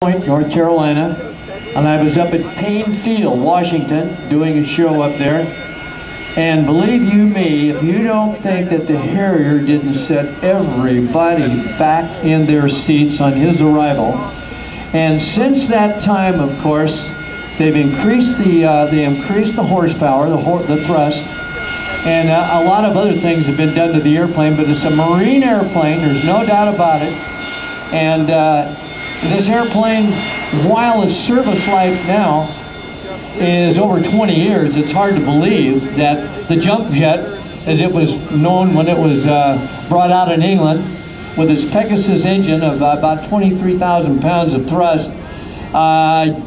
Point, North Carolina, and I was up at Payne Field, Washington, doing a show up there. And believe you me, if you don't think that the Harrier didn't set everybody back in their seats on his arrival. And since that time, of course, they've increased the horsepower, the thrust, and a lot of other things have been done to the airplane. But it's a marine airplane, there's no doubt about it. And this airplane, while its service life now is over 20 years, it's hard to believe that the jump jet, as it was known when it was brought out in England, with its Pegasus engine of about 23,000 pounds of thrust, I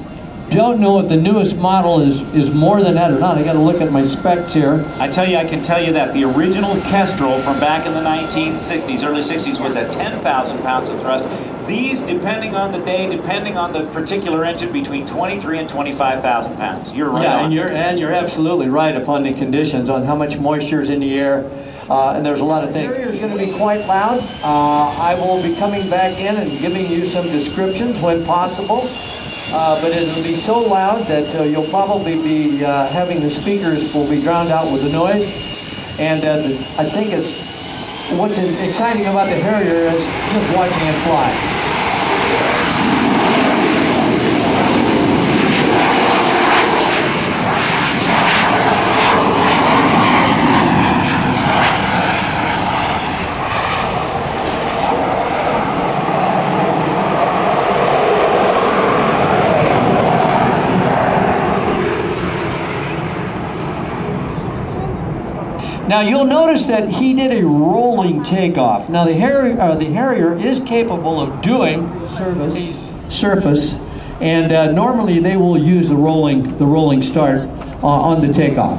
don't know if the newest model is more than that or not. I got to look at my specs here. I can tell you that the original Kestrel from back in the 1960s, early 60s, was at 10,000 pounds of thrust. These, depending on the day, depending on the particular engine, between 23 and 25,000 pounds. You're right. Yeah, and you're absolutely right upon the conditions on how much moisture is in the air, and there's a lot of things. The Harrier is going to be quite loud. I will be coming back in and giving you some descriptions when possible. But it'll be so loud that you'll probably be having the speakers will be drowned out with the noise. And I think what's exciting about the Harrier is just watching it fly. Now you'll notice that he did a rolling takeoff. Now the Harrier is capable of doing surface, and normally they will use the rolling start on the takeoff.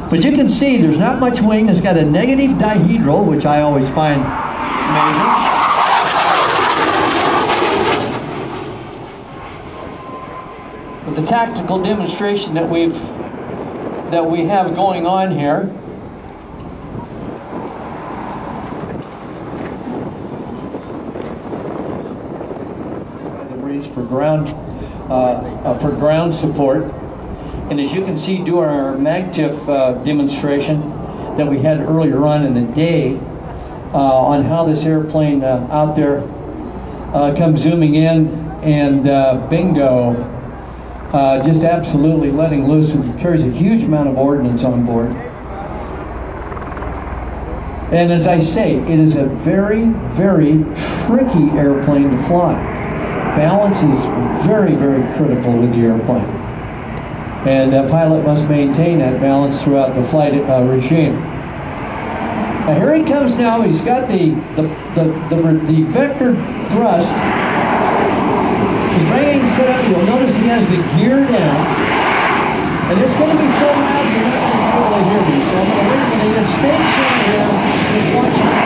But you can see there's not much wing. It's got a negative dihedral, which I always find amazing. But the tactical demonstration that we have going on here. For ground support, and as you can see during our MAGTF demonstration that we had earlier on in the day on how this airplane out there comes zooming in, and bingo, just absolutely letting loose. It carries a huge amount of ordnance on board. And as I say, it is a very, very tricky airplane to fly. Balance is very, very critical with the airplane, and a pilot must maintain that balance throughout the flight regime. Now here he comes now. He's got the vector thrust. His ringing set up. You'll notice he has the gear down, and it's going to be so loud you're not going to be able to hear me. So I'm going to stay sitting here, just watching.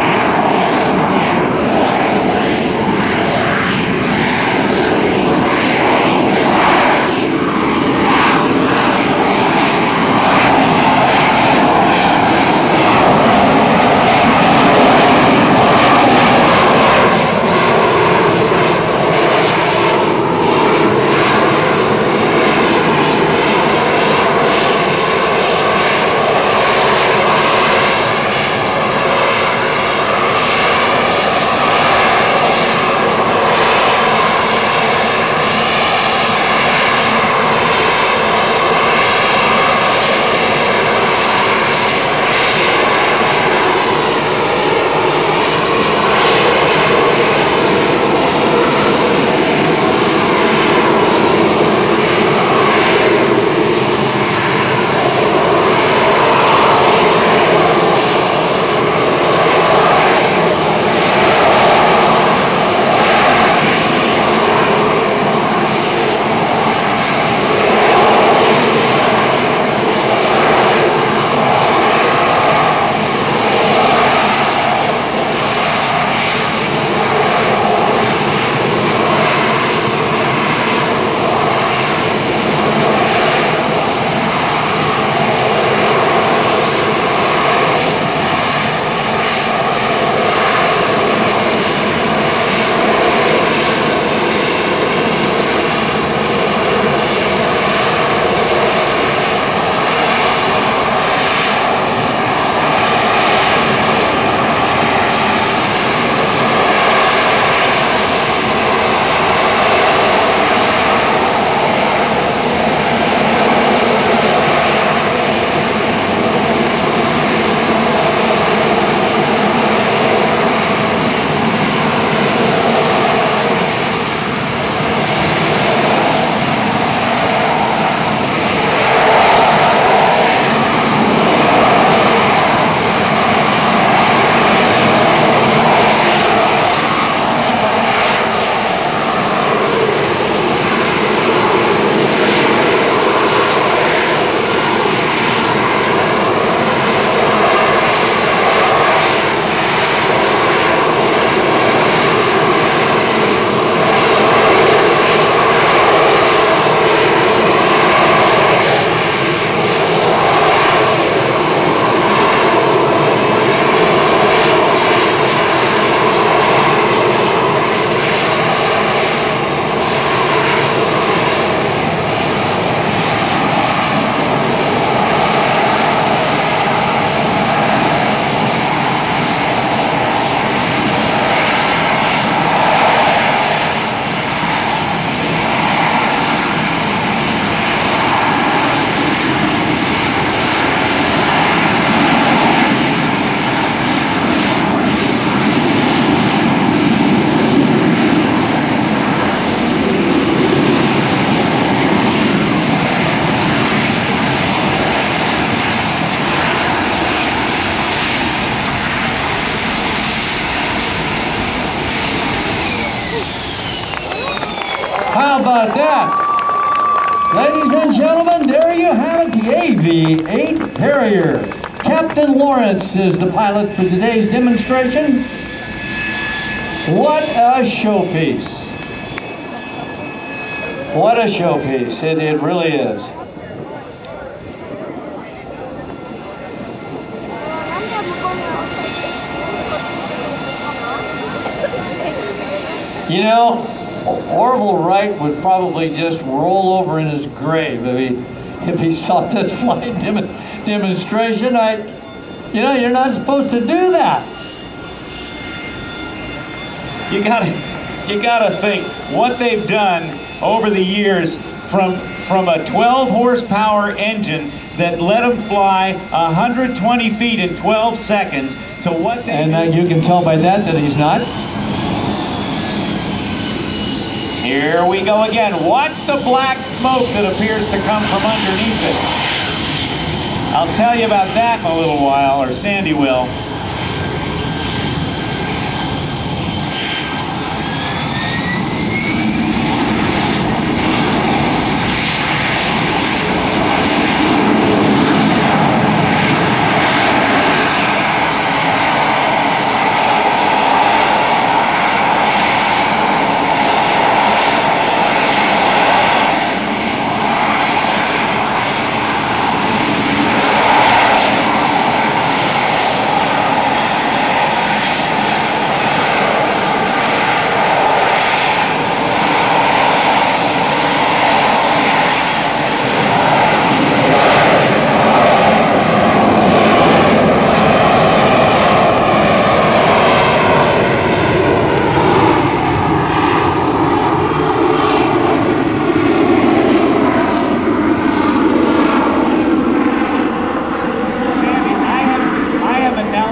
How about that? Ladies and gentlemen, there you have it, the AV-8 Harrier. Captain Lawrence is the pilot for today's demonstration. What a showpiece. What a showpiece. It really is. You know, Orville Wright would probably just roll over in his grave if he saw this flight demonstration. You know, you're not supposed to do that. You gotta think what they've done over the years from a 12 horsepower engine that let them fly 120 feet in 12 seconds to what they And you can tell by that he's not. Here we go again. Watch the black smoke that appears to come from underneath it. I'll tell you about that in a little while, or Sandy will.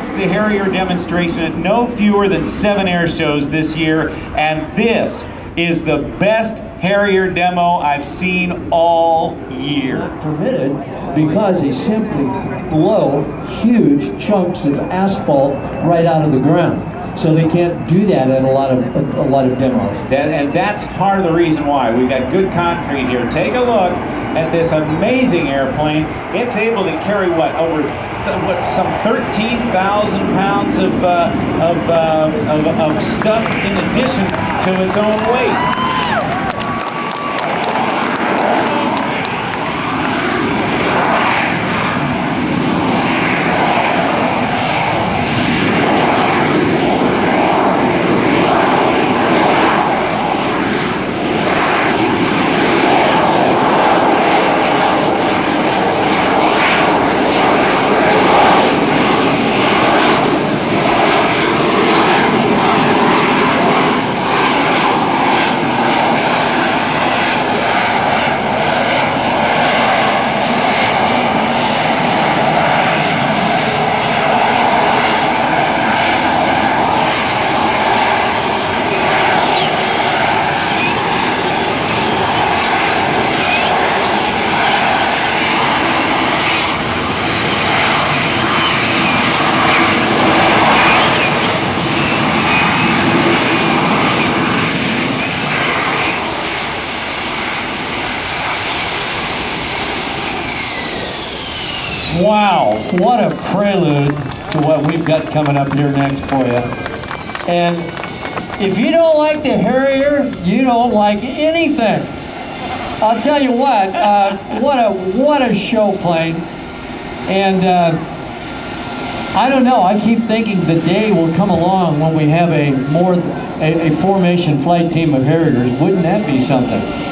The Harrier demonstration at no fewer than 7 air shows this year, and this is the best Harrier demo I've seen all year. Permitted because they simply blow huge chunks of asphalt right out of the ground. So they can't do that at a lot of demos. And that's part of the reason why. We've got good concrete here. Take a look at this amazing airplane. It's able to carry some 13,000 pounds of stuff in addition to its own weight. Wow, what a prelude to what we've got coming up here next for you. And if you don't like the Harrier, you don't like anything. I'll tell you what a show plane. And I don't know, I keep thinking the day will come along when we have a formation flight team of Harriers. Wouldn't that be something?